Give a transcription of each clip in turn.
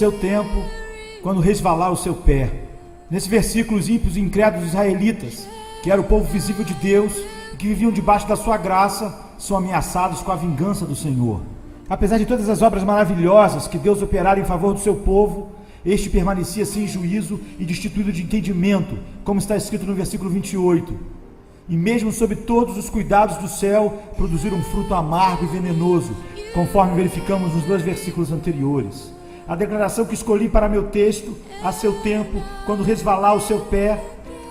seu tempo, quando resvalar o seu pé. Nesse versículo, os ímpios e incrédulos israelitas, que era o povo visível de Deus e que viviam debaixo da sua graça, são ameaçados com a vingança do Senhor. Apesar de todas as obras maravilhosas que Deus operara em favor do seu povo, este permanecia sem juízo e destituído de entendimento, como está escrito no versículo 28. E mesmo sob todos os cuidados do céu, produziram um fruto amargo e venenoso, conforme verificamos nos 2 versículos anteriores. A declaração que escolhi para meu texto, a seu tempo, quando resvalar o seu pé,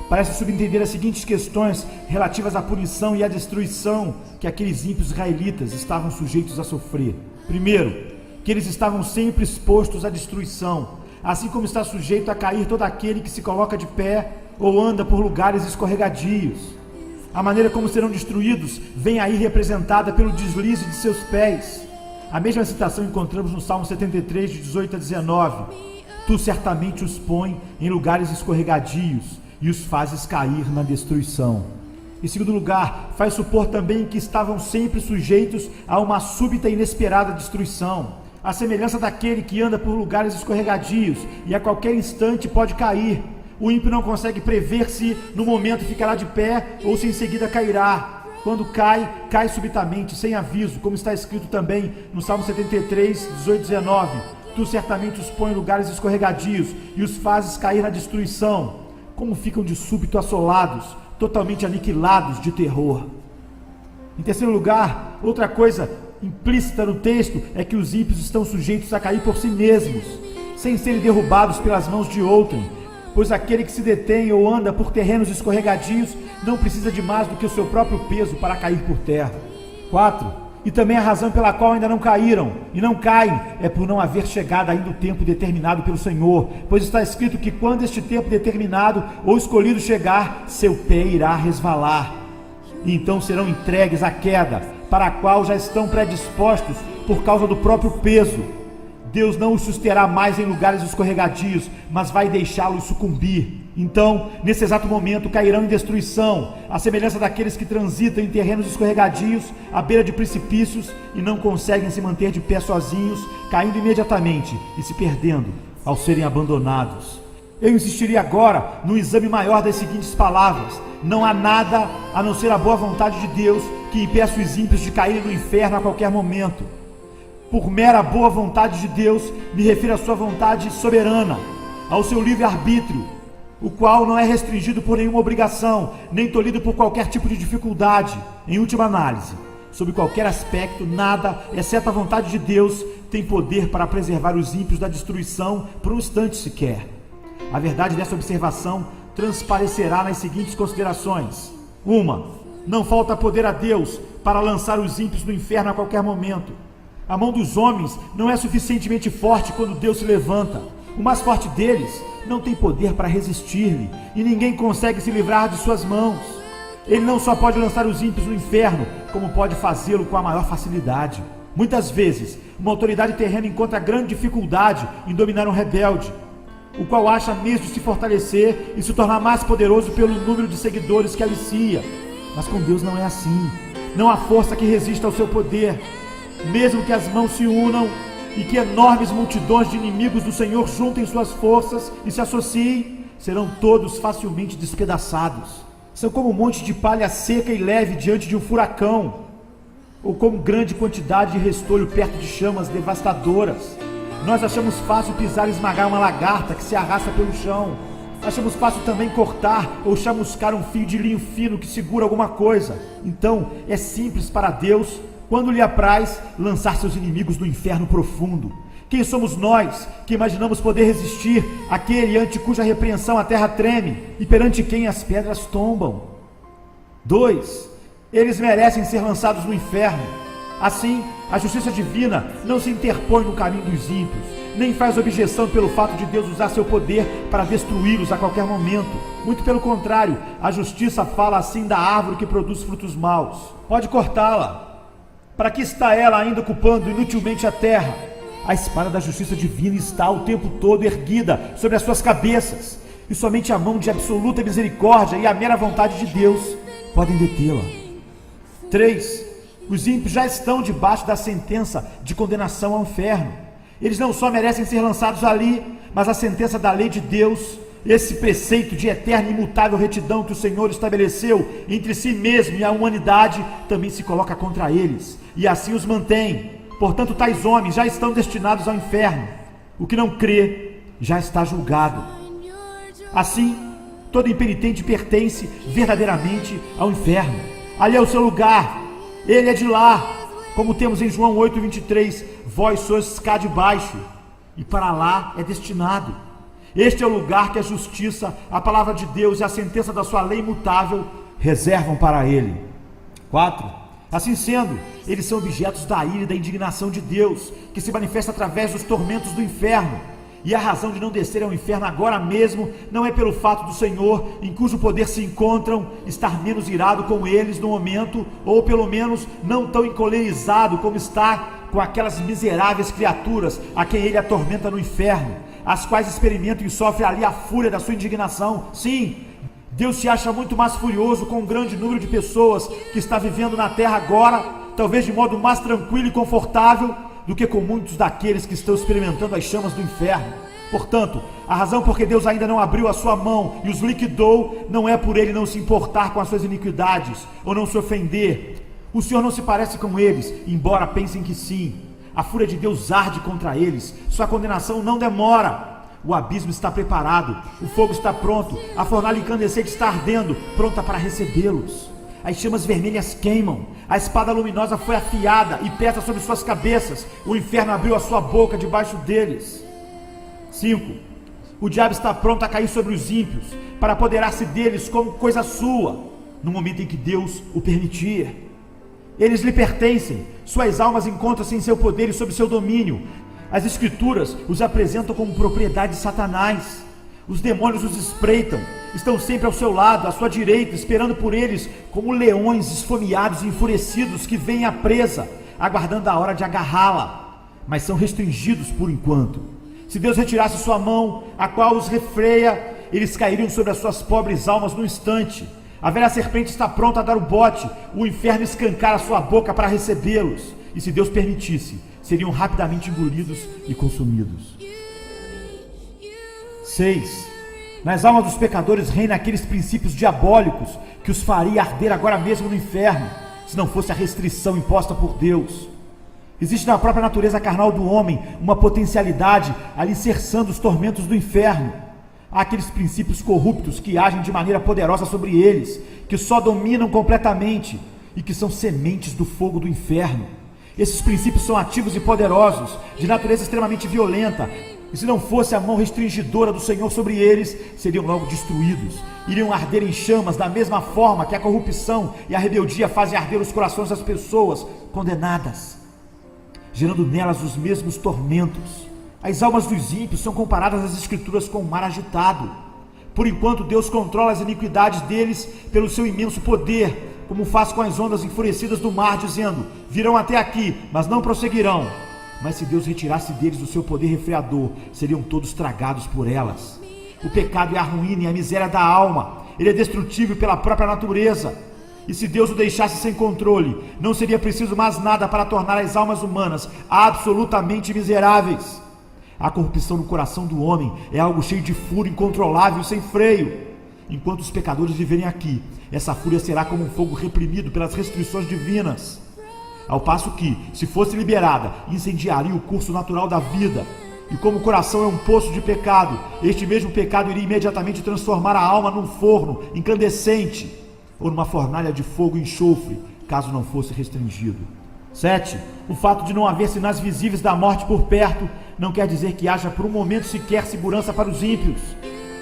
parece subentender as seguintes questões relativas à punição e à destruição que aqueles ímpios israelitas estavam sujeitos a sofrer. Primeiro, que eles estavam sempre expostos à destruição, assim como está sujeito a cair todo aquele que se coloca de pé ou anda por lugares escorregadios. A maneira como serão destruídos vem aí representada pelo deslize de seus pés. A mesma citação encontramos no Salmo 73, de 18 a 19. Tu certamente os põe em lugares escorregadios e os fazes cair na destruição. Em segundo lugar, faz supor também que estavam sempre sujeitos a uma súbita e inesperada destruição, à semelhança daquele que anda por lugares escorregadios e a qualquer instante pode cair. O ímpio não consegue prever se no momento ficará de pé ou se em seguida cairá. Quando cai, cai subitamente, sem aviso, como está escrito também no Salmo 73, 18 e 19. Tu certamente os põe em lugares escorregadios e os fazes cair na destruição. Como ficam de súbito assolados, totalmente aniquilados de terror. Em terceiro lugar, outra coisa implícita no texto é que os ímpios estão sujeitos a cair por si mesmos, sem serem derrubados pelas mãos de outrem, pois aquele que se detém ou anda por terrenos escorregadios não precisa de mais do que o seu próprio peso para cair por terra. 4. E também a razão pela qual ainda não caíram e não caem é por não haver chegado ainda o tempo determinado pelo Senhor, pois está escrito que quando este tempo determinado ou escolhido chegar, seu pé irá resvalar, e então serão entregues à queda, para a qual já estão predispostos por causa do próprio peso. Deus não os susterá mais em lugares escorregadios, mas vai deixá-los sucumbir. Então, nesse exato momento, cairão em destruição, à semelhança daqueles que transitam em terrenos escorregadios, à beira de precipícios, e não conseguem se manter de pé sozinhos, caindo imediatamente e se perdendo ao serem abandonados. Eu insistiria agora no exame maior das seguintes palavras: não há nada, a não ser a boa vontade de Deus, que impeça os ímpios de caírem no inferno a qualquer momento. Por mera boa vontade de Deus, me refiro à sua vontade soberana, ao seu livre-arbítrio, o qual não é restringido por nenhuma obrigação, nem tolhido por qualquer tipo de dificuldade. Em última análise, sob qualquer aspecto, nada, exceto a vontade de Deus, tem poder para preservar os ímpios da destruição por um instante sequer. A verdade dessa observação transparecerá nas seguintes considerações. 1. Não falta poder a Deus para lançar os ímpios no inferno a qualquer momento. A mão dos homens não é suficientemente forte quando Deus se levanta. O mais forte deles não tem poder para resistir-lhe, e ninguém consegue se livrar de suas mãos. Ele não só pode lançar os ímpios no inferno, como pode fazê-lo com a maior facilidade. Muitas vezes, uma autoridade terrena encontra grande dificuldade em dominar um rebelde, o qual acha mesmo se fortalecer e se tornar mais poderoso pelo número de seguidores que alicia. Mas com Deus não é assim. Não há força que resista ao seu poder. Mesmo que as mãos se unam e que enormes multidões de inimigos do Senhor juntem suas forças e se associem, serão todos facilmente despedaçados. São como um monte de palha seca e leve diante de um furacão, ou como grande quantidade de restolho perto de chamas devastadoras. Nós achamos fácil pisar e esmagar uma lagarta que se arrasta pelo chão. Achamos fácil também cortar ou chamuscar um fio de linho fino que segura alguma coisa. Então, é simples para Deus, quando lhe apraz, lançar seus inimigos no inferno profundo. Quem somos nós que imaginamos poder resistir àquele ante cuja repreensão a terra treme e perante quem as pedras tombam? 2. Eles merecem ser lançados no inferno. Assim, a justiça divina não se interpõe no caminho dos ímpios, nem faz objeção pelo fato de Deus usar seu poder para destruí-los a qualquer momento. Muito pelo contrário, a justiça fala assim da árvore que produz frutos maus: pode cortá-la. Para que está ela ainda ocupando inutilmente a terra? A espada da justiça divina está o tempo todo erguida sobre as suas cabeças, e somente a mão de absoluta misericórdia e a mera vontade de Deus podem detê-la. 3. Os ímpios já estão debaixo da sentença de condenação ao inferno. Eles não só merecem ser lançados ali, mas a sentença da lei de Deus, esse preceito de eterna e imutável retidão que o Senhor estabeleceu entre si mesmo e a humanidade, também se coloca contra eles, e assim os mantém. Portanto, tais homens já estão destinados ao inferno. O que não crê já está julgado. Assim, todo impenitente pertence verdadeiramente ao inferno. Ali é o seu lugar, ele é de lá. Como temos em João 8,23, vós sois cá de baixo, e para lá é destinado. Este é o lugar que a justiça, a palavra de Deus e a sentença da sua lei imutável reservam para ele. 4. Assim sendo, eles são objetos da ira e da indignação de Deus, que se manifesta através dos tormentos do inferno. E a razão de não descer ao inferno agora mesmo não é pelo fato do Senhor, em cujo poder se encontram, estar menos irado com eles no momento, ou pelo menos não tão encolerizado como está com aquelas miseráveis criaturas a quem ele atormenta no inferno, as quais experimentam e sofrem ali a fúria da sua indignação. Sim, Deus se acha muito mais furioso com um grande número de pessoas que está vivendo na terra agora, talvez de modo mais tranquilo e confortável, do que com muitos daqueles que estão experimentando as chamas do inferno. Portanto, a razão por que Deus ainda não abriu a sua mão e os liquidou, não é por ele não se importar com as suas iniquidades, ou não se ofender. O Senhor não se parece com eles, embora pensem que sim. A fúria de Deus arde contra eles, sua condenação não demora. O abismo está preparado, o fogo está pronto, a fornalha incandescente está ardendo, pronta para recebê-los. As chamas vermelhas queimam, a espada luminosa foi afiada e pesa sobre suas cabeças, o inferno abriu a sua boca debaixo deles. 5. O diabo está pronto a cair sobre os ímpios, para apoderar-se deles como coisa sua, no momento em que Deus o permitir. Eles lhe pertencem, suas almas encontram-se em seu poder e sob seu domínio. As Escrituras os apresentam como propriedade de Satanás. Os demônios os espreitam, estão sempre ao seu lado, à sua direita, esperando por eles como leões esfomeados e enfurecidos que veem a presa, aguardando a hora de agarrá-la, mas são restringidos por enquanto. Se Deus retirasse sua mão, a qual os refreia, eles cairiam sobre as suas pobres almas no instante. A velha serpente está pronta a dar o bote, o inferno escancar a sua boca para recebê-los, e se Deus permitisse, seriam rapidamente engolidos e consumidos. 6. Nas almas dos pecadores reinam aqueles princípios diabólicos que os faria arder agora mesmo no inferno, se não fosse a restrição imposta por Deus. Existe na própria natureza carnal do homem uma potencialidade alicerçando os tormentos do inferno. Há aqueles princípios corruptos que agem de maneira poderosa sobre eles, que só dominam completamente e que são sementes do fogo do inferno. Esses princípios são ativos e poderosos, de natureza extremamente violenta, e se não fosse a mão restringidora do Senhor sobre eles, seriam logo destruídos. Iriam arder em chamas da mesma forma que a corrupção e a rebeldia fazem arder os corações das pessoas condenadas, gerando nelas os mesmos tormentos. As almas dos ímpios são comparadas às Escrituras com um mar agitado. Por enquanto, Deus controla as iniquidades deles pelo seu imenso poder, como faz com as ondas enfurecidas do mar, dizendo: virão até aqui, mas não prosseguirão. Mas se Deus retirasse deles o seu poder refreador, seriam todos tragados por elas. O pecado é a ruína e a miséria da alma. Ele é destrutível pela própria natureza. E se Deus o deixasse sem controle, não seria preciso mais nada para tornar as almas humanas absolutamente miseráveis. A corrupção no coração do homem é algo cheio de fúria incontrolável e sem freio. Enquanto os pecadores viverem aqui, essa fúria será como um fogo reprimido pelas restrições divinas. Ao passo que, se fosse liberada, incendiaria o curso natural da vida. E como o coração é um poço de pecado, este mesmo pecado iria imediatamente transformar a alma num forno incandescente, ou numa fornalha de fogo e enxofre, caso não fosse restringido. 7. O fato de não haver sinais visíveis da morte por perto, não quer dizer que haja por um momento sequer segurança para os ímpios.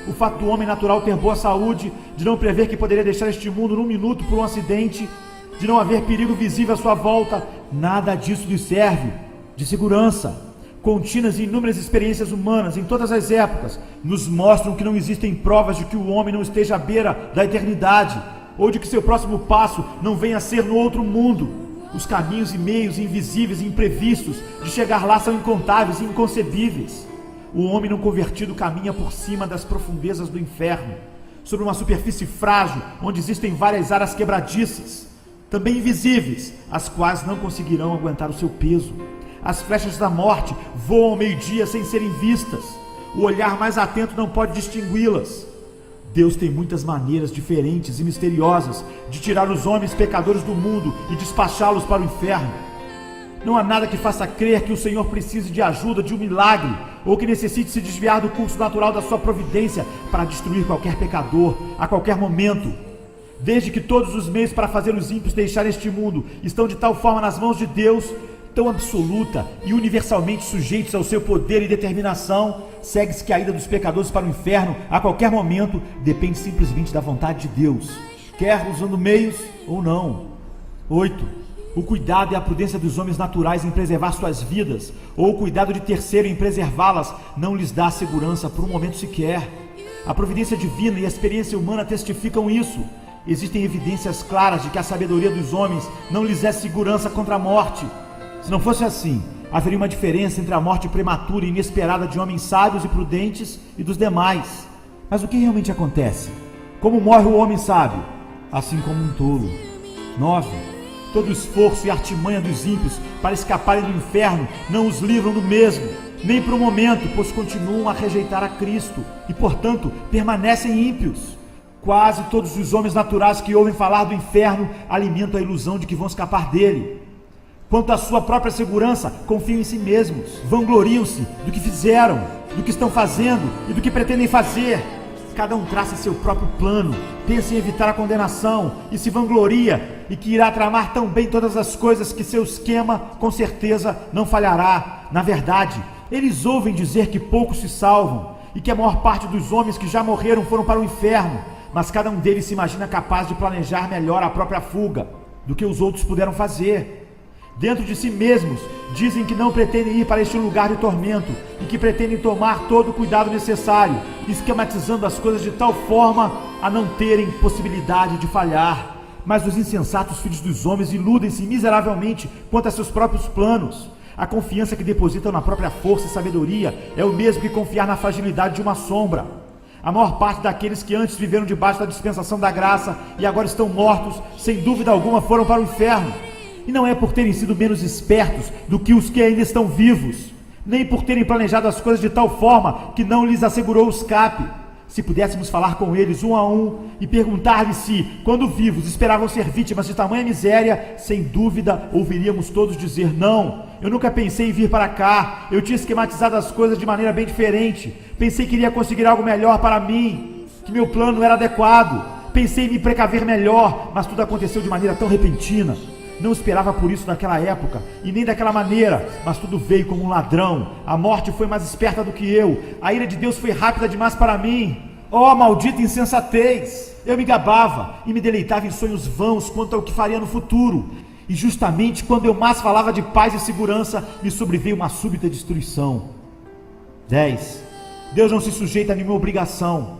O fato do homem natural ter boa saúde, de não prever que poderia deixar este mundo num minuto por um acidente, de não haver perigo visível à sua volta, nada disso lhe serve de segurança. Contínuas e inúmeras experiências humanas em todas as épocas nos mostram que não existem provas de que o homem não esteja à beira da eternidade, ou de que seu próximo passo não venha a ser no outro mundo. Os caminhos e meios invisíveis e imprevistos de chegar lá são incontáveis e inconcebíveis. O homem não convertido caminha por cima das profundezas do inferno, sobre uma superfície frágil onde existem várias áreas quebradiças, também invisíveis, as quais não conseguirão aguentar o seu peso. As flechas da morte voam ao meio-dia sem serem vistas. O olhar mais atento não pode distingui-las. Deus tem muitas maneiras diferentes e misteriosas de tirar os homens pecadores do mundo e despachá-los para o inferno. Não há nada que faça crer que o Senhor precise de ajuda, de um milagre, ou que necessite se desviar do curso natural da sua providência para destruir qualquer pecador a qualquer momento. Desde que todos os meios para fazer os ímpios deixarem este mundo estão de tal forma nas mãos de Deus, tão absoluta e universalmente sujeitos ao seu poder e determinação, segue-se que a ida dos pecadores para o inferno a qualquer momento depende simplesmente da vontade de Deus, quer usando meios ou não. 8. O cuidado e a prudência dos homens naturais em preservar suas vidas, ou o cuidado de terceiro em preservá-las, não lhes dá segurança por um momento sequer. A providência divina e a experiência humana testificam isso. Existem evidências claras de que a sabedoria dos homens não lhes é segurança contra a morte. Se não fosse assim, haveria uma diferença entre a morte prematura e inesperada de homens sábios e prudentes e dos demais. Mas o que realmente acontece? Como morre o homem sábio? Assim como um tolo. 9. Todo o esforço e artimanha dos ímpios para escaparem do inferno não os livram do mesmo, nem por um momento, pois continuam a rejeitar a Cristo e, portanto, permanecem ímpios. Quase todos os homens naturais que ouvem falar do inferno alimentam a ilusão de que vão escapar dele. Quanto à sua própria segurança, confiam em si mesmos, vangloriam-se do que fizeram, do que estão fazendo e do que pretendem fazer. Cada um traça seu próprio plano, pensa em evitar a condenação e se vangloria e que irá tramar tão bem todas as coisas que seu esquema, com certeza, não falhará. Na verdade, eles ouvem dizer que poucos se salvam e que a maior parte dos homens que já morreram foram para o inferno, mas cada um deles se imagina capaz de planejar melhor a própria fuga do que os outros puderam fazer. Dentro de si mesmos, dizem que não pretendem ir para este lugar de tormento e que pretendem tomar todo o cuidado necessário, esquematizando as coisas de tal forma a não terem possibilidade de falhar. Mas os insensatos filhos dos homens iludem-se miseravelmente quanto a seus próprios planos. A confiança que depositam na própria força e sabedoria é o mesmo que confiar na fragilidade de uma sombra. A maior parte daqueles que antes viveram debaixo da dispensação da graça e agora estão mortos, sem dúvida alguma foram para o inferno. E não é por terem sido menos espertos do que os que ainda estão vivos, nem por terem planejado as coisas de tal forma que não lhes assegurou o escape. Se pudéssemos falar com eles um a um e perguntar-lhes se, quando vivos, esperavam ser vítimas de tamanha miséria, sem dúvida ouviríamos todos dizer: não, eu nunca pensei em vir para cá, eu tinha esquematizado as coisas de maneira bem diferente, pensei que iria conseguir algo melhor para mim, que meu plano era adequado, pensei em me precaver melhor, mas tudo aconteceu de maneira tão repentina. Não esperava por isso naquela época, e nem daquela maneira, mas tudo veio como um ladrão. A morte foi mais esperta do que eu, a ira de Deus foi rápida demais para mim. Oh, maldita insensatez! Eu me gabava e me deleitava em sonhos vãos quanto ao que faria no futuro. E justamente quando eu mais falava de paz e segurança, me sobreveio uma súbita destruição. 10. Deus não se sujeita a nenhuma obrigação,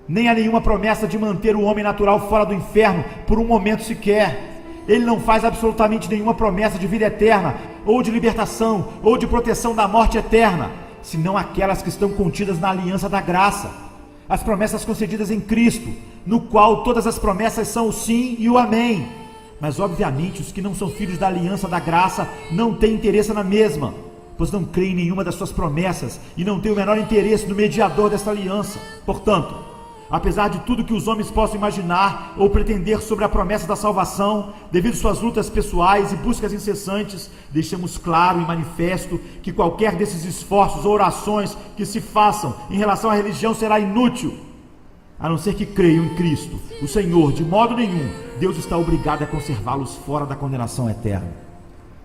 nem a nenhuma promessa de manter o homem natural fora do inferno por um momento sequer. Ele não faz absolutamente nenhuma promessa de vida eterna, ou de libertação, ou de proteção da morte eterna, senão aquelas que estão contidas na aliança da graça, as promessas concedidas em Cristo, no qual todas as promessas são o sim e o amém. Mas obviamente os que não são filhos da aliança da graça não têm interesse na mesma, pois não creem em nenhuma das suas promessas e não têm o menor interesse no mediador desta aliança. Portanto, apesar de tudo que os homens possam imaginar ou pretender sobre a promessa da salvação, devido às suas lutas pessoais e buscas incessantes, deixamos claro e manifesto que qualquer desses esforços ou orações que se façam em relação à religião será inútil, a não ser que creiam em Cristo, o Senhor. De modo nenhum, Deus está obrigado a conservá-los fora da condenação eterna.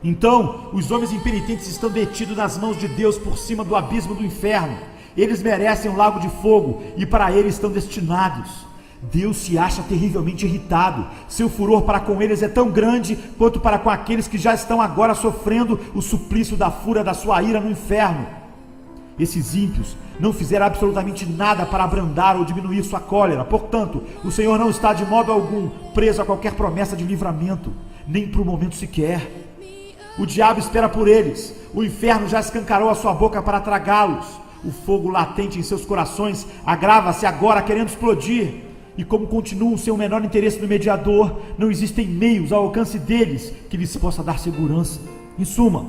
Então, os homens impenitentes estão detidos nas mãos de Deus por cima do abismo do inferno. Eles merecem um lago de fogo e para ele estão destinados. Deus se acha terrivelmente irritado. Seu furor para com eles é tão grande quanto para com aqueles que já estão agora sofrendo o suplício da fúria da sua ira no inferno. Esses ímpios não fizeram absolutamente nada para abrandar ou diminuir sua cólera. Portanto, o Senhor não está de modo algum preso a qualquer promessa de livramento, nem por um momento sequer. O diabo espera por eles. O inferno já escancarou a sua boca para tragá-los. O fogo latente em seus corações agrava-se agora, querendo explodir. E como continuam sem o menor interesse no mediador, não existem meios ao alcance deles que lhes possa dar segurança. Em suma,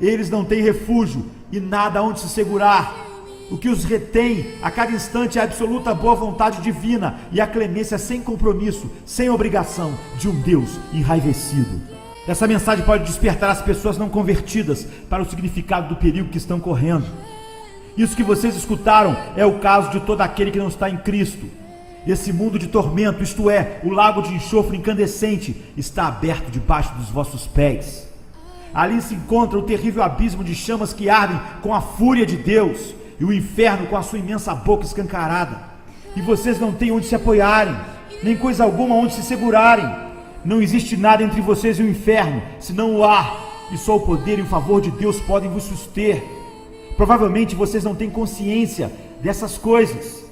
Eles não têm refúgio e nada onde se segurar. O que os retém a cada instante é a absoluta boa vontade divina e a clemência sem compromisso, sem obrigação de um Deus enraivecido. Essa mensagem pode despertar as pessoas não convertidas para o significado do perigo que estão correndo. Isso que vocês escutaram é o caso de todo aquele que não está em Cristo. Esse mundo de tormento, isto é, o lago de enxofre incandescente, está aberto debaixo dos vossos pés. Ali se encontra o terrível abismo de chamas que ardem com a fúria de Deus e o inferno com a sua imensa boca escancarada. E vocês não têm onde se apoiarem, nem coisa alguma onde se segurarem. Não existe nada entre vocês e o inferno, senão o ar, e só o poder e o favor de Deus podem vos suster. Provavelmente vocês não têm consciência dessas coisas.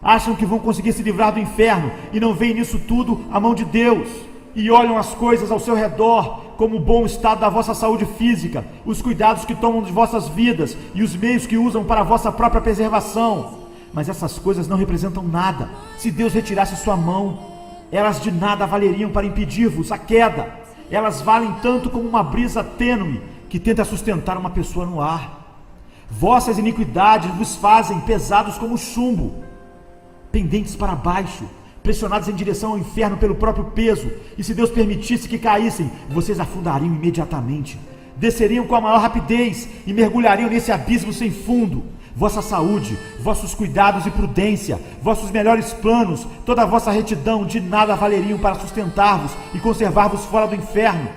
Acham que vão conseguir se livrar do inferno e não veem nisso tudo a mão de Deus. E olham as coisas ao seu redor, como o bom estado da vossa saúde física, os cuidados que tomam de vossas vidas e os meios que usam para a vossa própria preservação. Mas essas coisas não representam nada. Se Deus retirasse sua mão, elas de nada valeriam para impedir-vos a queda. Elas valem tanto como uma brisa tênue que tenta sustentar uma pessoa no ar. Vossas iniquidades vos fazem pesados como chumbo, pendentes para baixo, pressionados em direção ao inferno pelo próprio peso, e se Deus permitisse que caíssem, vocês afundariam imediatamente, desceriam com a maior rapidez e mergulhariam nesse abismo sem fundo. Vossa saúde, vossos cuidados e prudência, vossos melhores planos, toda a vossa retidão de nada valeriam para sustentar-vos e conservar-vos fora do inferno.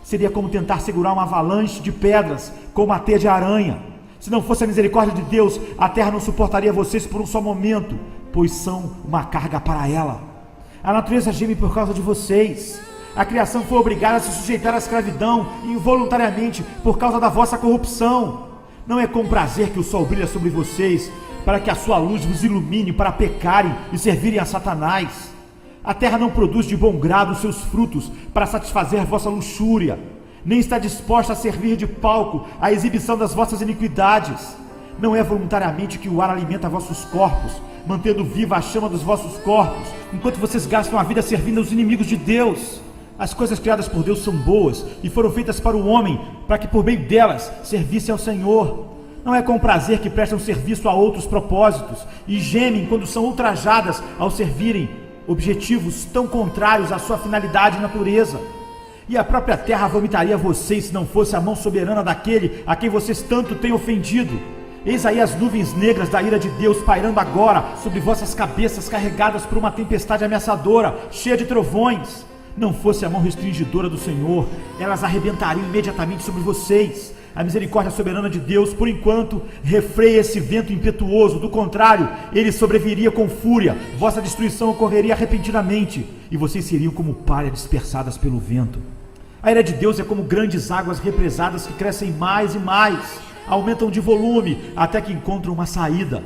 Seria como tentar segurar uma avalanche de pedras com uma teia de aranha. Se não fosse a misericórdia de Deus, a terra não suportaria vocês por um só momento, pois são uma carga para ela. A natureza geme por causa de vocês. A criação foi obrigada a se sujeitar à escravidão involuntariamente por causa da vossa corrupção. Não é com prazer que o sol brilha sobre vocês, para que a sua luz vos ilumine para pecarem e servirem a Satanás. A terra não produz de bom grado os seus frutos para satisfazer vossa luxúria, nem está disposta a servir de palco à exibição das vossas iniquidades. Não é voluntariamente que o ar alimenta vossos corpos, mantendo viva a chama dos vossos corpos, enquanto vocês gastam a vida servindo aos inimigos de Deus. As coisas criadas por Deus são boas e foram feitas para o homem, para que por meio delas servisse ao Senhor. Não é com prazer que prestam serviço a outros propósitos e gemem quando são ultrajadas ao servirem objetivos tão contrários à sua finalidade e natureza. E a própria terra vomitaria vocês se não fosse a mão soberana daquele a quem vocês tanto têm ofendido. Eis aí as nuvens negras da ira de Deus pairando agora sobre vossas cabeças, carregadas por uma tempestade ameaçadora, cheia de trovões. Não fosse a mão restringidora do Senhor, elas arrebentariam imediatamente sobre vocês. A misericórdia soberana de Deus, por enquanto, refreia esse vento impetuoso. Do contrário, ele sobreviria com fúria, vossa destruição ocorreria repentinamente, e vocês seriam como palha dispersadas pelo vento. A ira de Deus é como grandes águas represadas que crescem mais e mais, aumentam de volume até que encontram uma saída.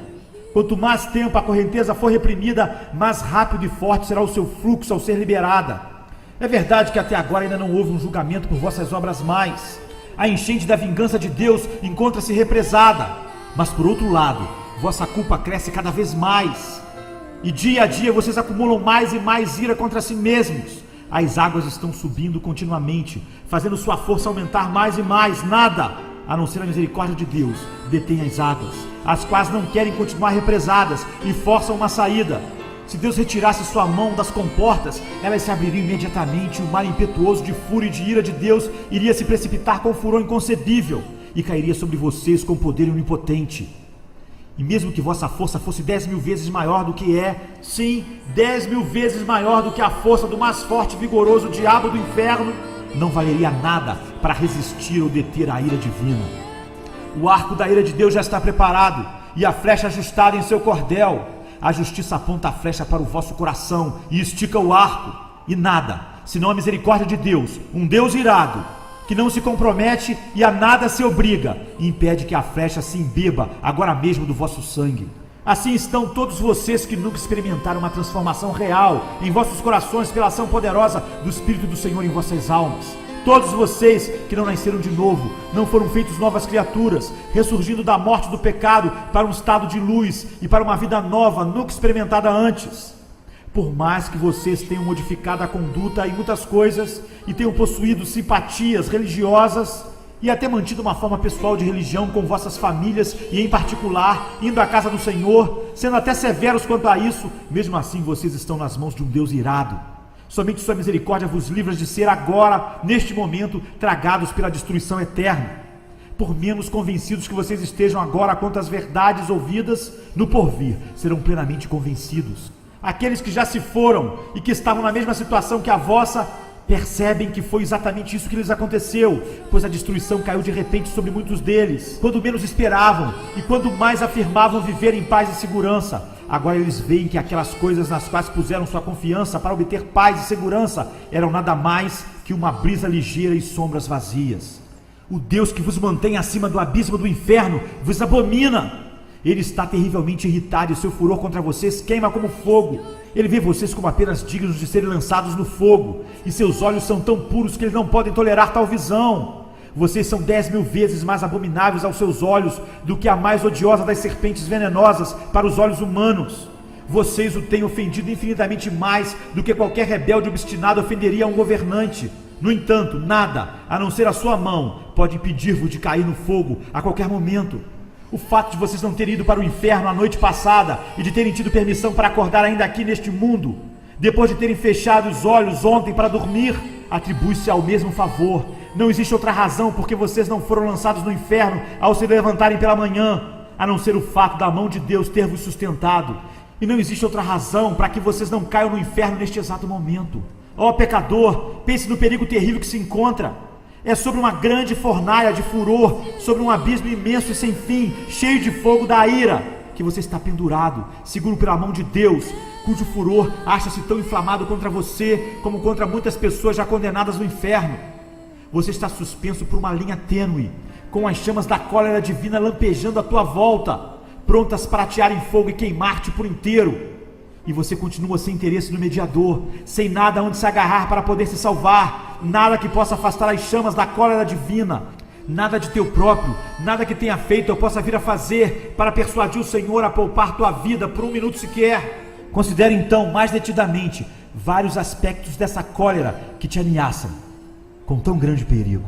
Quanto mais tempo a correnteza for reprimida, mais rápido e forte será o seu fluxo ao ser liberada. É verdade que até agora ainda não houve um julgamento por vossas obras mais. A enchente da vingança de Deus encontra-se represada, mas por outro lado, vossa culpa cresce cada vez mais. E dia a dia vocês acumulam mais e mais ira contra si mesmos. As águas estão subindo continuamente, fazendo sua força aumentar mais e mais. Nada, a não ser a misericórdia de Deus, detém as águas, as quais não querem continuar represadas e forçam uma saída. Se Deus retirasse sua mão das comportas, elas se abririam imediatamente, e o mar impetuoso de fúria e de ira de Deus iria se precipitar com furor inconcebível e cairia sobre vocês com poder onipotente. E mesmo que vossa força fosse 10.000 vezes maior do que é, sim, 10.000 vezes maior do que a força do mais forte e vigoroso diabo do inferno, não valeria nada para resistir ou deter a ira divina. O arco da ira de Deus já está preparado e a flecha ajustada em seu cordel. A justiça aponta a flecha para o vosso coração e estica o arco, e nada, senão a misericórdia de Deus, um Deus irado, que não se compromete e a nada se obriga, e impede que a flecha se embeba agora mesmo do vosso sangue. Assim estão todos vocês que nunca experimentaram uma transformação real em vossos corações pela ação poderosa do Espírito do Senhor em vossas almas. Todos vocês que não nasceram de novo, não foram feitos novas criaturas, ressurgindo da morte do pecado para um estado de luz e para uma vida nova, nunca experimentada antes. Por mais que vocês tenham modificado a conduta em muitas coisas e tenham possuído simpatias religiosas, e até mantido uma forma pessoal de religião com vossas famílias e em particular, indo à casa do Senhor, sendo até severos quanto a isso, mesmo assim vocês estão nas mãos de um Deus irado. Somente sua misericórdia vos livra de ser agora, neste momento, tragados pela destruição eterna. Por menos convencidos que vocês estejam agora quanto às verdades ouvidas, no porvir serão plenamente convencidos. Aqueles que já se foram e que estavam na mesma situação que a vossa, percebem que foi exatamente isso que lhes aconteceu, pois a destruição caiu de repente sobre muitos deles, quando menos esperavam e quando mais afirmavam viver em paz e segurança. Agora eles veem que aquelas coisas nas quais puseram sua confiança para obter paz e segurança eram nada mais que uma brisa ligeira e sombras vazias. O Deus que vos mantém acima do abismo do inferno vos abomina. Ele está terrivelmente irritado e seu furor contra vocês queima como fogo. Ele vê vocês como apenas dignos de serem lançados no fogo, e seus olhos são tão puros que eles não podem tolerar tal visão. Vocês são 10.000 vezes mais abomináveis aos seus olhos do que a mais odiosa das serpentes venenosas para os olhos humanos. Vocês o têm ofendido infinitamente mais do que qualquer rebelde obstinado ofenderia a um governante. No entanto, nada, a não ser a sua mão, pode impedir-vos de cair no fogo a qualquer momento. O fato de vocês não terem ido para o inferno a noite passada e de terem tido permissão para acordar ainda aqui neste mundo, depois de terem fechado os olhos ontem para dormir, atribui-se ao mesmo favor. Não existe outra razão porque vocês não foram lançados no inferno ao se levantarem pela manhã, a não ser o fato da mão de Deus ter vos sustentado. E não existe outra razão para que vocês não caiam no inferno neste exato momento. Ó pecador, pense no perigo terrível que se encontra. É sobre uma grande fornalha de furor, sobre um abismo imenso e sem fim, cheio de fogo da ira, que você está pendurado, seguro pela mão de Deus, cujo furor acha-se tão inflamado contra você, como contra muitas pessoas já condenadas no inferno. Você está suspenso por uma linha tênue, com as chamas da cólera divina lampejando à tua volta, prontas para atear em fogo e queimar-te por inteiro. E você continua sem interesse no mediador, sem nada onde se agarrar para poder se salvar, nada que possa afastar as chamas da cólera divina, nada de teu próprio, nada que tenha feito ou possa vir a fazer para persuadir o Senhor a poupar tua vida por um minuto sequer. Considere então mais detidamente vários aspectos dessa cólera que te ameaçam com tão grande perigo.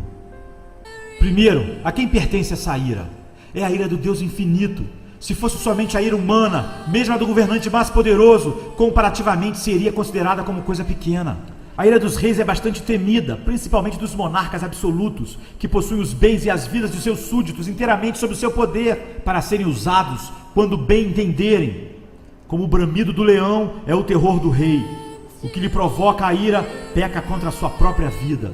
Primeiro, a quem pertence essa ira? É a ira do Deus infinito. Se fosse somente a ira humana, mesmo a do governante mais poderoso, comparativamente seria considerada como coisa pequena. A ira dos reis é bastante temida, principalmente dos monarcas absolutos, que possuem os bens e as vidas de seus súditos inteiramente sob o seu poder, para serem usados quando bem entenderem. Como o bramido do leão é o terror do rei. O que lhe provoca a ira peca contra a sua própria vida.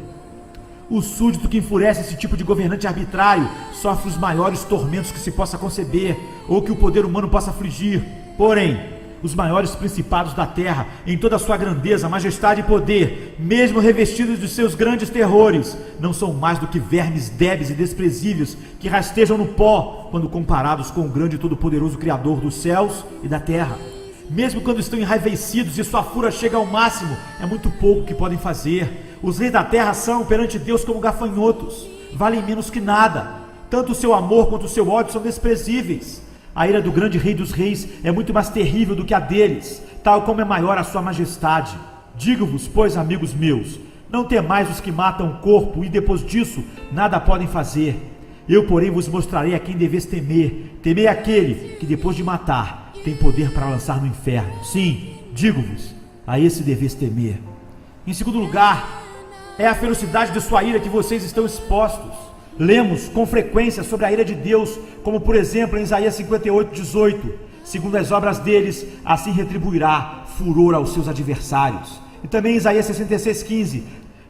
O súdito que enfurece esse tipo de governante arbitrário sofre os maiores tormentos que se possa conceber ou que o poder humano possa afligir. Porém, os maiores principados da terra, em toda a sua grandeza, majestade e poder, mesmo revestidos de seus grandes terrores, não são mais do que vermes débeis e desprezíveis que rastejam no pó quando comparados com o grande e todo-poderoso Criador dos céus e da terra. Mesmo quando estão enraivecidos e sua fúria chega ao máximo, é muito pouco que podem fazer. Os reis da terra são, perante Deus, como gafanhotos, valem menos que nada. Tanto o seu amor quanto o seu ódio são desprezíveis. A ira do grande rei dos reis é muito mais terrível do que a deles, tal como é maior a sua majestade. Digo-vos, pois, amigos meus, não temais os que matam o corpo e depois disso nada podem fazer. Eu, porém, vos mostrarei a quem deveis temer. Temei aquele que, depois de matar, tem poder para lançar no inferno. Sim, digo-vos, a esse deveis temer. Em segundo lugar, é a ferocidade de sua ira que vocês estão expostos. Lemos com frequência sobre a ira de Deus, como por exemplo em Isaías 58:18. Segundo as obras deles, assim retribuirá furor aos seus adversários. E também em Isaías 66:15.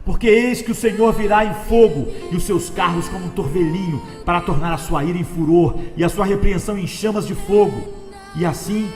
Porque eis que o Senhor virá em fogo, e os seus carros como um torvelinho, para tornar a sua ira em furor, e a sua repreensão em chamas de fogo. E assim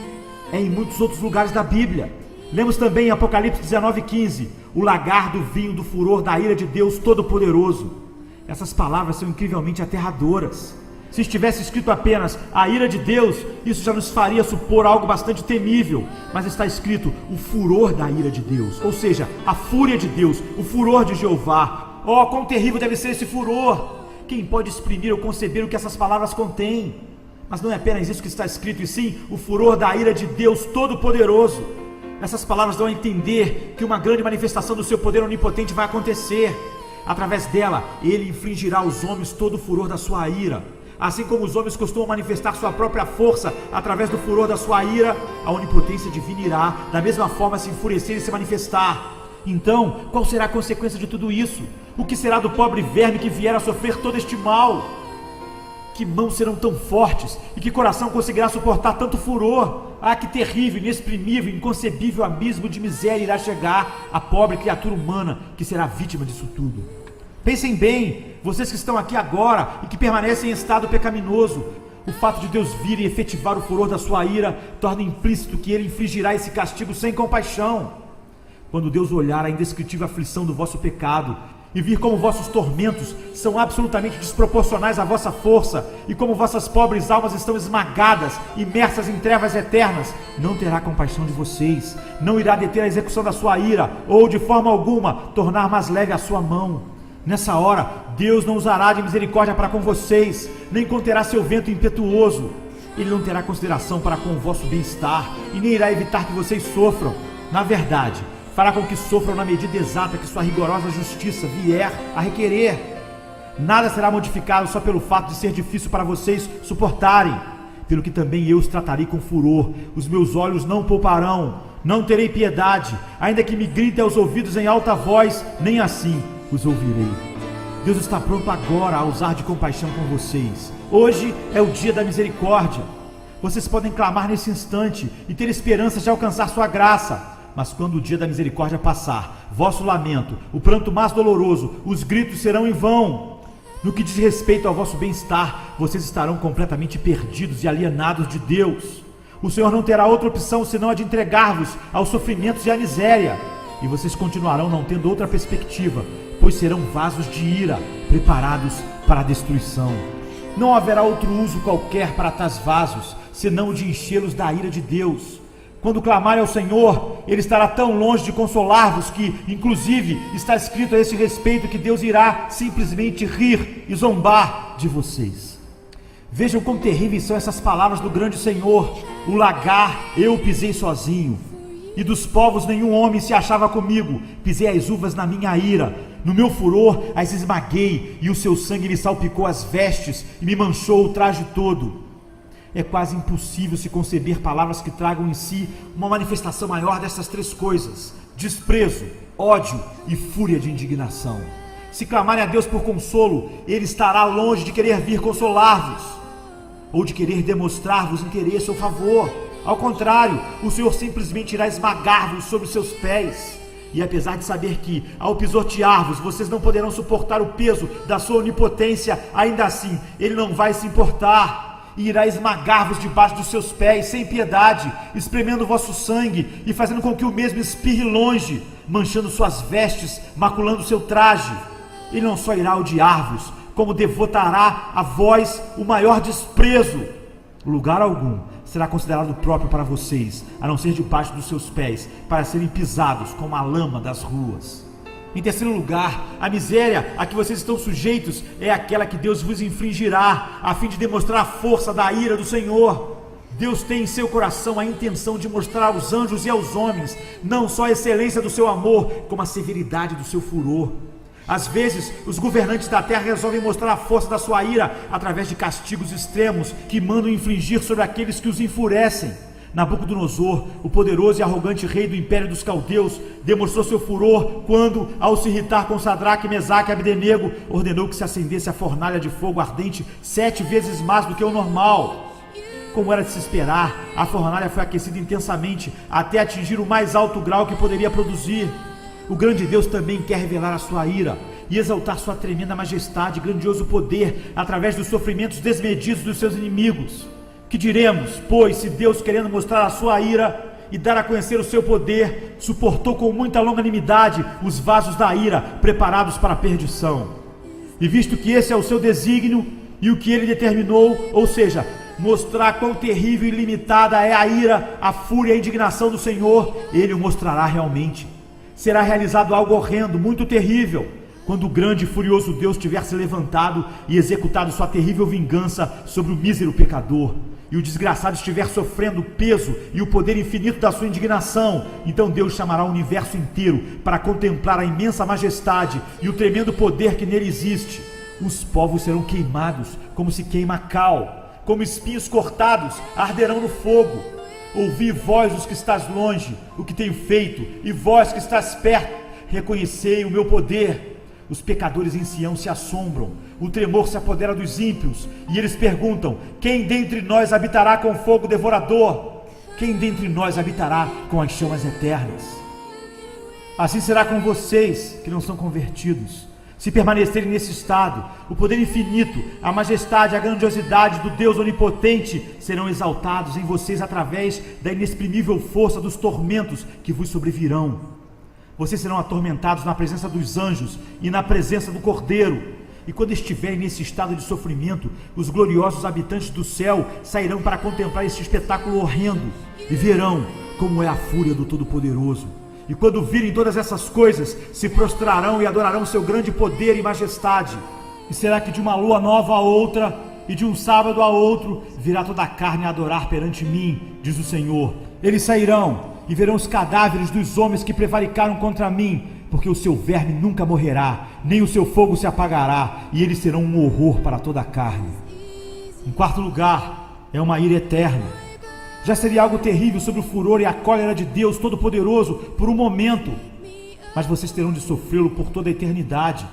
é em muitos outros lugares da Bíblia. Lemos também em Apocalipse 19:15, o lagar do vinho do furor da ira de Deus Todo-Poderoso. Essas palavras são incrivelmente aterradoras. Se estivesse escrito apenas a ira de Deus, isso já nos faria supor algo bastante temível, mas está escrito o furor da ira de Deus, ou seja, a fúria de Deus, o furor de Jeová. Oh, quão terrível deve ser esse furor! Quem pode exprimir ou conceber o que essas palavras contêm? Mas não é apenas isso que está escrito, e sim o furor da ira de Deus Todo-Poderoso. Essas palavras dão a entender que uma grande manifestação do seu poder onipotente vai acontecer. Através dela, ele infligirá aos homens todo o furor da sua ira. Assim como os homens costumam manifestar sua própria força através do furor da sua ira, a onipotência divina irá, da mesma forma, se enfurecer e se manifestar. Então, qual será a consequência de tudo isso? O que será do pobre verme que vier a sofrer todo este mal? Que mãos serão tão fortes e que coração conseguirá suportar tanto furor? Ah, que terrível, inexprimível, inconcebível abismo de miséria irá chegar à pobre criatura humana que será vítima disso tudo. Pensem bem, vocês que estão aqui agora e que permanecem em estado pecaminoso. O fato de Deus vir e efetivar o furor da sua ira torna implícito que ele infligirá esse castigo sem compaixão. Quando Deus olhar a indescritível aflição do vosso pecado e vir como vossos tormentos são absolutamente desproporcionais à vossa força e como vossas pobres almas estão esmagadas, imersas em trevas eternas, não terá compaixão de vocês, não irá deter a execução da sua ira ou, de forma alguma, tornar mais leve a sua mão. Nessa hora, Deus não usará de misericórdia para com vocês, nem conterá seu vento impetuoso. Ele não terá consideração para com o vosso bem-estar e nem irá evitar que vocês sofram. Na verdade, fará com que sofram na medida exata que sua rigorosa justiça vier a requerer. Nada será modificado só pelo fato de ser difícil para vocês suportarem, pelo que também eu os tratarei com furor. Os meus olhos não pouparão, não terei piedade, ainda que me gritem aos ouvidos em alta voz, nem assim os ouvirei. Deus está pronto agora a usar de compaixão com vocês. Hoje é o dia da misericórdia. Vocês podem clamar nesse instante e ter esperança de alcançar sua graça. Mas quando o dia da misericórdia passar, vosso lamento, o pranto mais doloroso, os gritos serão em vão. No que diz respeito ao vosso bem-estar, vocês estarão completamente perdidos e alienados de Deus. O Senhor não terá outra opção senão a de entregar-vos aos sofrimentos e à miséria. E vocês continuarão não tendo outra perspectiva, pois serão vasos de ira, preparados para a destruição. Não haverá outro uso qualquer para tais vasos, senão o de enchê-los da ira de Deus. Quando clamarem ao Senhor, Ele estará tão longe de consolar-vos que, inclusive, está escrito a esse respeito que Deus irá simplesmente rir e zombar de vocês. Vejam quão terríveis são essas palavras do grande Senhor. O lagar eu pisei sozinho, e dos povos nenhum homem se achava comigo. Pisei as uvas na minha ira, no meu furor as esmaguei, e o seu sangue me salpicou as vestes e me manchou o traje todo. É quase impossível se conceber palavras que tragam em si uma manifestação maior dessas três coisas: desprezo, ódio e fúria de indignação. Se clamarem a Deus por consolo, Ele estará longe de querer vir consolar-vos, ou de querer demonstrar-vos interesse ou favor. Ao contrário, o Senhor simplesmente irá esmagar-vos sob os seus pés. E apesar de saber que, ao pisotear-vos, vocês não poderão suportar o peso da sua onipotência, ainda assim, Ele não vai se importar e irá esmagar-vos debaixo dos seus pés, sem piedade, espremendo o vosso sangue e fazendo com que o mesmo espirre longe, manchando suas vestes, maculando seu traje. Ele não só irá odiar-vos, como devotará a vós o maior desprezo. Lugar algum será considerado próprio para vocês, a não ser debaixo dos seus pés, para serem pisados como a lama das ruas. Em terceiro lugar, a miséria a que vocês estão sujeitos é aquela que Deus vos infligirá, a fim de demonstrar a força da ira do Senhor. Deus tem em seu coração a intenção de mostrar aos anjos e aos homens, não só a excelência do seu amor, como a severidade do seu furor. Às vezes, os governantes da terra resolvem mostrar a força da sua ira através de castigos extremos que mandam infligir sobre aqueles que os enfurecem. Nabucodonosor, o poderoso e arrogante rei do império dos caldeus, demonstrou seu furor quando, ao se irritar com Sadraque, Mesaque e Abdenego, ordenou que se acendesse a fornalha de fogo ardente 7 vezes mais do que o normal. Como era de se esperar, a fornalha foi aquecida intensamente até atingir o mais alto grau que poderia produzir. O grande Deus também quer revelar a sua ira e exaltar sua tremenda majestade e grandioso poder através dos sofrimentos desmedidos dos seus inimigos. Que diremos, pois, se Deus, querendo mostrar a sua ira e dar a conhecer o seu poder, suportou com muita longanimidade os vasos da ira preparados para a perdição? E visto que esse é o seu desígnio e o que ele determinou, ou seja, mostrar quão terrível e limitada é a ira, a fúria e a indignação do Senhor, ele o mostrará realmente. Será realizado algo horrendo, muito terrível, quando o grande e furioso Deus tiver se levantado e executado sua terrível vingança sobre o mísero pecador. e o desgraçado estiver sofrendo o peso e o poder infinito da sua indignação, então Deus chamará o universo inteiro para contemplar a imensa majestade e o tremendo poder que nele existe. Os povos serão queimados como se queima cal, como espinhos cortados arderão no fogo. Ouvi, vós os que estás longe, o que tenho feito, e vós que estás perto, reconhecei o meu poder. Os pecadores em Sião se assombram, o tremor se apodera dos ímpios, e eles perguntam: quem dentre nós habitará com fogo devorador? Quem dentre nós habitará com as chamas eternas? Assim será com vocês que não são convertidos. Se permanecerem nesse estado, o poder infinito, a majestade, a grandiosidade do Deus onipotente serão exaltados em vocês através da inexprimível força dos tormentos que vos sobrevirão. Vocês serão atormentados na presença dos anjos e na presença do Cordeiro. E quando estiverem nesse estado de sofrimento, os gloriosos habitantes do céu sairão para contemplar esse espetáculo horrendo e verão como é a fúria do Todo-Poderoso. E quando virem todas essas coisas, se prostrarão e adorarão seu grande poder e majestade. E será que de uma lua nova a outra e de um sábado a outro virá toda a carne a adorar perante mim, diz o Senhor. Eles sairão e verão os cadáveres dos homens que prevaricaram contra mim, porque o seu verme nunca morrerá, nem o seu fogo se apagará, e eles serão um horror para toda a carne. Em quarto lugar, é uma ira eterna. Já seria algo terrível sobre o furor e a cólera de Deus Todo-Poderoso por um momento, mas vocês terão de sofrê-lo por toda a eternidade.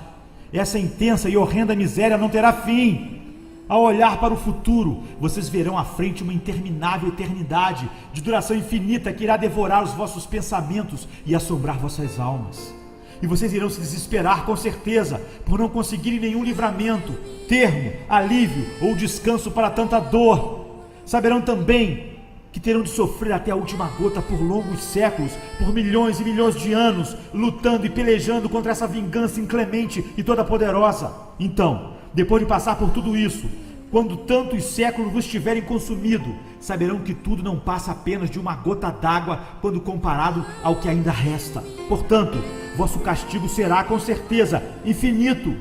Essa intensa e horrenda miséria não terá fim. Ao olhar para o futuro, vocês verão à frente uma interminável eternidade de duração infinita que irá devorar os vossos pensamentos e assombrar vossas almas. E vocês irão se desesperar com certeza por não conseguirem nenhum livramento, termo, alívio ou descanso para tanta dor. Saberão também que terão de sofrer até a última gota por longos séculos, por milhões e milhões de anos, lutando e pelejando contra essa vingança inclemente e toda poderosa. Então, depois de passar por tudo isso, quando tantos séculos vos tiverem consumido, saberão que tudo não passa apenas de uma gota d'água quando comparado ao que ainda resta. Portanto, vosso castigo será, com certeza, infinito.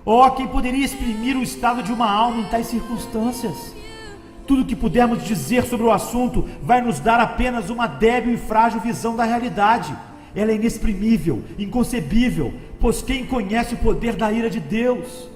Oh, quem poderia exprimir o estado de uma alma em tais circunstâncias? Tudo que pudermos dizer sobre o assunto vai nos dar apenas uma débil e frágil visão da realidade. Ela é inexprimível, inconcebível, pois quem conhece o poder da ira de Deus?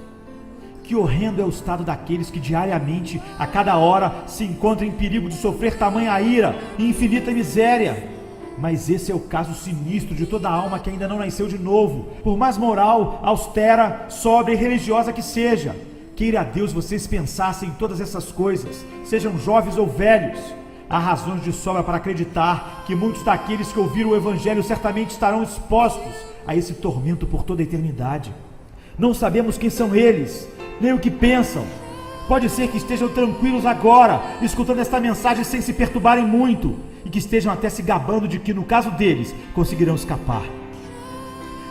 Que horrendo é o estado daqueles que diariamente, a cada hora, se encontram em perigo de sofrer tamanha ira e infinita miséria. Mas esse é o caso sinistro de toda alma que ainda não nasceu de novo, por mais moral, austera, sóbria e religiosa que seja. Queira a Deus vocês pensassem em todas essas coisas, sejam jovens ou velhos. Há razões de sobra para acreditar que muitos daqueles que ouviram o Evangelho certamente estarão expostos a esse tormento por toda a eternidade. Não sabemos quem são eles, nem o que pensam. Pode ser que estejam tranquilos agora, escutando esta mensagem sem se perturbarem muito, e que estejam até se gabando de que, no caso deles, conseguirão escapar.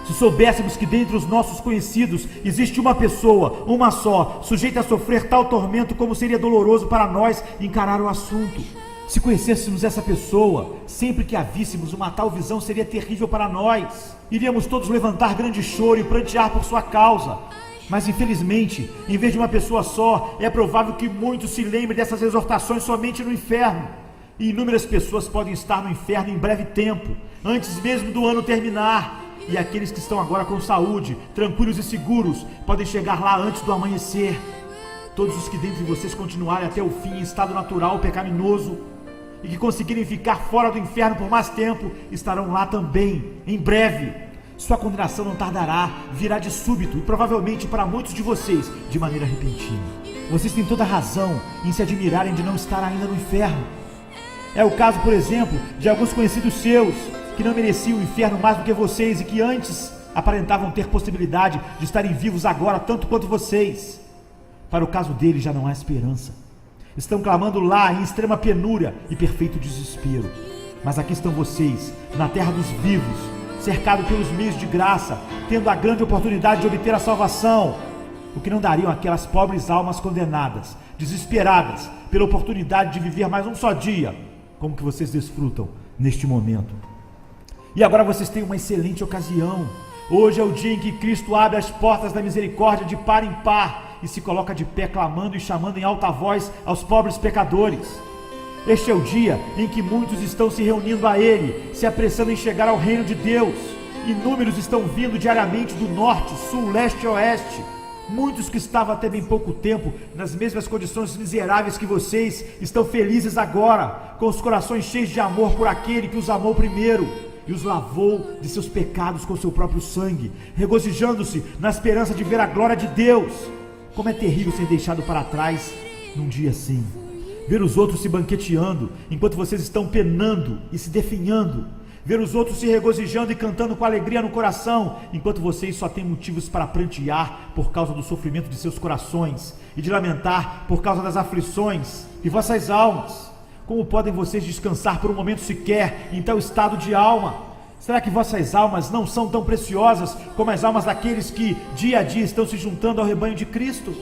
Se soubéssemos que dentre os nossos conhecidos existe uma pessoa, uma só, sujeita a sofrer tal tormento, como seria doloroso para nós encarar o assunto. Se conhecêssemos essa pessoa, sempre que a víssemos, uma tal visão seria terrível para nós. Iríamos todos levantar grande choro e prantear por sua causa. Mas infelizmente, em vez de uma pessoa só, é provável que muitos se lembrem dessas exortações somente no inferno. E inúmeras pessoas podem estar no inferno em breve tempo, antes mesmo do ano terminar. E aqueles que estão agora com saúde, tranquilos e seguros, podem chegar lá antes do amanhecer. Todos os que dentre vocês continuarem até o fim em estado natural pecaminoso e que conseguirem ficar fora do inferno por mais tempo, estarão lá também, em breve. Sua condenação não tardará, virá de súbito e provavelmente para muitos de vocês de maneira repentina. Vocês têm toda razão em se admirarem de não estar ainda no inferno. É o caso, por exemplo, de alguns conhecidos seus que não mereciam o inferno mais do que vocês e que antes aparentavam ter possibilidade de estarem vivos agora tanto quanto vocês. Para o caso deles já não há esperança. Estão clamando lá em extrema penúria e perfeito desespero. Mas aqui estão vocês, na terra dos vivos, cercados pelos meios de graça, tendo a grande oportunidade de obter a salvação, o que não dariam aquelas pobres almas condenadas, desesperadas pela oportunidade de viver mais um só dia, como que vocês desfrutam neste momento. E agora vocês têm uma excelente ocasião. Hoje é o dia em que Cristo abre as portas da misericórdia de par em par e se coloca de pé clamando e chamando em alta voz aos pobres pecadores. Este é o dia em que muitos estão se reunindo a Ele, se apressando em chegar ao reino de Deus. Inúmeros estão vindo diariamente do norte, sul, leste e oeste. Muitos que estavam até bem pouco tempo nas mesmas condições miseráveis que vocês estão felizes agora, com os corações cheios de amor por aquele que os amou primeiro e os lavou de seus pecados com seu próprio sangue, regozijando-se na esperança de ver a glória de Deus. Como é terrível ser deixado para trás num dia assim, ver os outros se banqueteando enquanto vocês estão penando e se definhando, ver os outros se regozijando e cantando com alegria no coração, enquanto vocês só têm motivos para prantear por causa do sofrimento de seus corações e de lamentar por causa das aflições de vossas almas. Como podem vocês descansar por um momento sequer em tal estado de alma? Será que vossas almas não são tão preciosas como as almas daqueles que dia a dia estão se juntando ao rebanho de Cristo?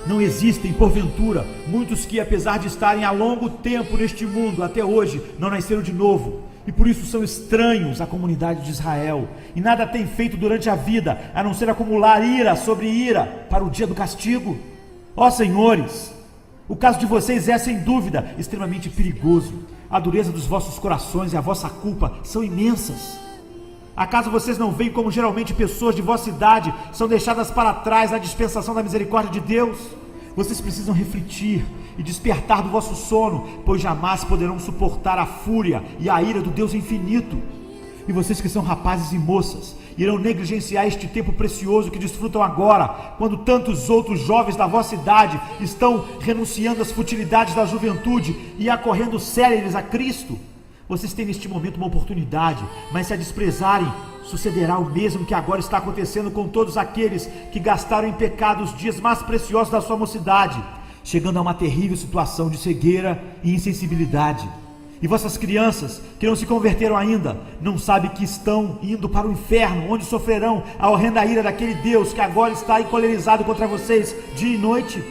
Não existem, porventura, muitos que, apesar de estarem há longo tempo neste mundo, até hoje, não nasceram de novo, e por isso são estranhos à comunidade de Israel, e nada têm feito durante a vida, a não ser acumular ira sobre ira para o dia do castigo? Ó senhores, o caso de vocês é, sem dúvida, extremamente perigoso. A dureza dos vossos corações e a vossa culpa são imensas. Acaso vocês não veem como geralmente pessoas de vossa idade são deixadas para trás na dispensação da misericórdia de Deus? Vocês precisam refletir e despertar do vosso sono, pois jamais poderão suportar a fúria e a ira do Deus infinito. E vocês que são rapazes e moças, irão negligenciar este tempo precioso que desfrutam agora, quando tantos outros jovens da vossa idade estão renunciando às futilidades da juventude e acorrendo céleres a Cristo? Vocês têm neste momento uma oportunidade, mas se a desprezarem, sucederá o mesmo que agora está acontecendo com todos aqueles que gastaram em pecado os dias mais preciosos da sua mocidade, chegando a uma terrível situação de cegueira e insensibilidade. E vossas crianças, que não se converteram ainda, não sabem que estão indo para o inferno, onde sofrerão a horrenda ira daquele Deus que agora está encolerizado contra vocês dia e noite?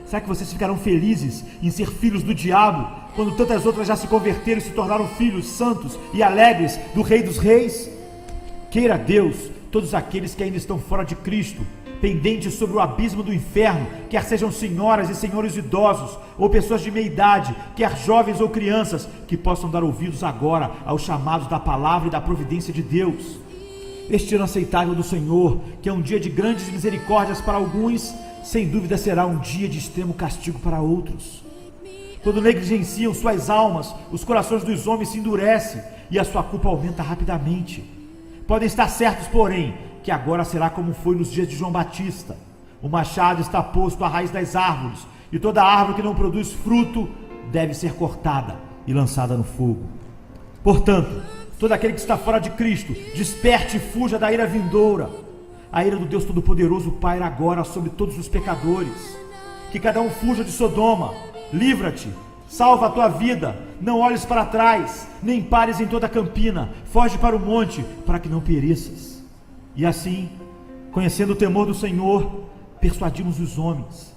Será que vocês ficarão felizes em ser filhos do diabo, quando tantas outras já se converteram e se tornaram filhos santos e alegres do Rei dos Reis? Queira Deus, todos aqueles que ainda estão fora de Cristo, pendentes sobre o abismo do inferno, quer sejam senhoras e senhores idosos, ou pessoas de meia idade, quer jovens ou crianças, que possam dar ouvidos agora aos chamados da palavra e da providência de Deus. Este ano aceitável do Senhor, que é um dia de grandes misericórdias para alguns, sem dúvida será um dia de extremo castigo para outros. Quando negligenciam suas almas, os corações dos homens se endurecem e a sua culpa aumenta rapidamente. Podem estar certos, porém, que agora será como foi nos dias de João Batista. O machado está posto à raiz das árvores, e toda árvore que não produz fruto deve ser cortada e lançada no fogo. Portanto, todo aquele que está fora de Cristo, desperte e fuja da ira vindoura. A ira do Deus Todo-Poderoso paira agora sobre todos os pecadores. Que cada um fuja de Sodoma. Livra-te, salva a tua vida, não olhes para trás, nem pares em toda a campina, foge para o monte, para que não pereças. E assim, conhecendo o temor do Senhor, persuadimos os homens,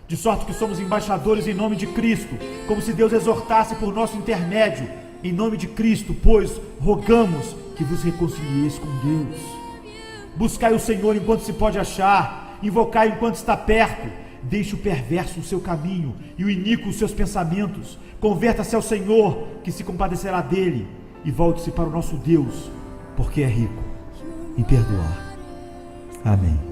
de sorte que somos embaixadores em nome de Cristo, como se Deus exortasse por nosso intermédio. Em nome de Cristo, pois, rogamos que vos reconcilieis com Deus. Buscai o Senhor enquanto se pode achar, invocai enquanto está perto. Deixe o perverso o seu caminho e o iníquo os seus pensamentos. Converta-se ao Senhor, que se compadecerá dele, e volte-se para o nosso Deus, porque é rico em perdoar. Amém.